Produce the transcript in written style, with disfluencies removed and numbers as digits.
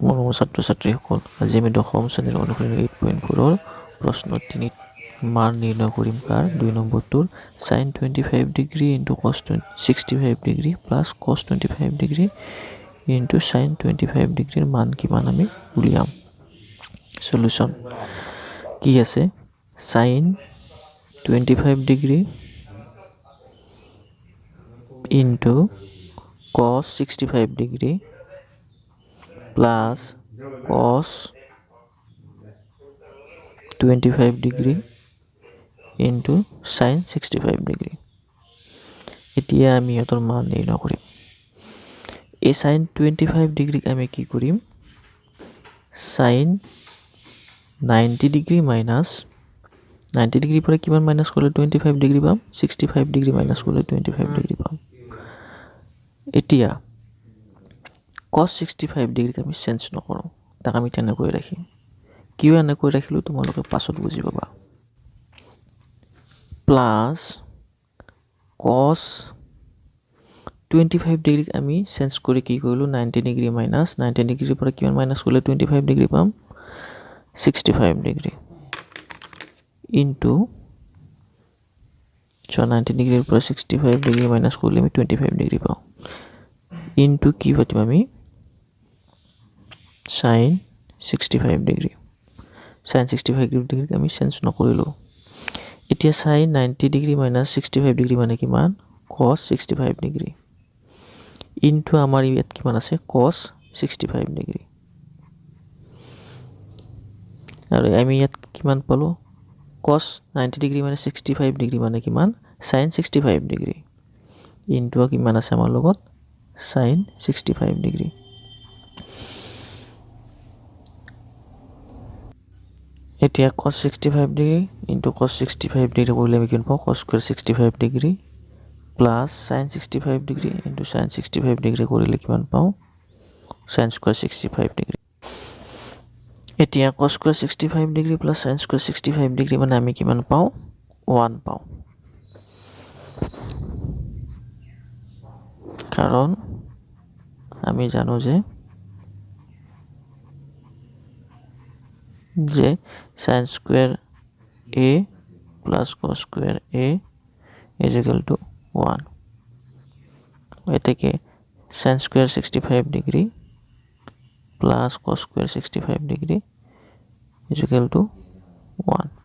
মৰমৰ ছাত্ৰ ছাত্ৰীসকল, আজি আমি 10ম শ্ৰেণীৰ অনুশীলনী 8.4 প্ৰশ্ন 3 মান নিৰ্ণয় কৰিম কাৰ 2 নম্বৰটোৰ sin 25 degree into cos 65 degree plus cos 25 degree into sin 25 ডিগ্ৰীৰ মান কিমান আমি উলিয়াম। সলিউশন কি আছে? sin 25 degree into cos 65 degree plus cos 25 degree into sin 65 degree. এতিয়া আমি এটাৰ মান নিৰ্ণয় কৰিম। এই sin 25 degree আমি কি কৰিম? sin 90 degree minus 90 degree পৰা কিমান মাইনাস কৰিলে 25 degree পাম? 65 degree মাইনাস কৰিলে 25 degree পাম। এতিয়া cos 65 ডিগ্ৰী আমি চেঞ্জ নকৰো, তাক আমি তেনেকৈ ৰাখিম। কিয় এনেকৈ ৰাখিলো তোমালোকে পাছত বুজি পাবা। প্লাস cos 25 ডিগ্ৰী আমি চেঞ্জ কৰি কি কৰিলো 90 ডিগ্ৰী মাইনাস 90 ডিগ্ৰীৰ পৰা কিমান মাইনাস কৰিলে 25 ডিগ্ৰী পাম 65 ডিগ্ৰী ইনটু 90 ডিগ্ৰীৰ পৰা 65 ডিগ্ৰী মাইনাস কৰিলে আমি 25 ডিগ্ৰী পাম ইনটু কি পাতিম আমি sin 65 ডিগ্ৰী sin 65 ডিগ্ৰী আমি চেঞ্জ নকৰিলো। এতিয়া sin 90 ডিগ্ৰী minus 65 ডিগ্ৰী মানে কিমান? cos 65 ডিগ্ৰী ইনটু আমাৰ ইয়াত কিমান আছে cos 65 ডিগ্ৰী আৰু আমি ইয়াত কিমান পালো cos 90 ডিগ্ৰী মানে 65 ডিগ্ৰী মানে কিমান sin 65 ডিগ্ৰী ইনটু কিমান আছে আমাৰ লগত sin 65 ডিগ্ৰী। এতিয়া cos 65 degree into cos 65 degree কৰিলে আমি কিমান পাওঁ cos square 65 degree plus sin 65 degree into sin 65 degree কৰিলে কিমান পাওঁ sin স্কয়াৰ 65 ডিগ্ৰী। এতিয়া cos square 65 degree plus sin square 65 degree মানে আমি কিমান পাওঁ 1 পাওঁ, কাৰণ আমি জানো যে sin square a plus cos square a is equal to 1. এটাকে sin square 65 degree plus cos square 65 degree is equal to 1.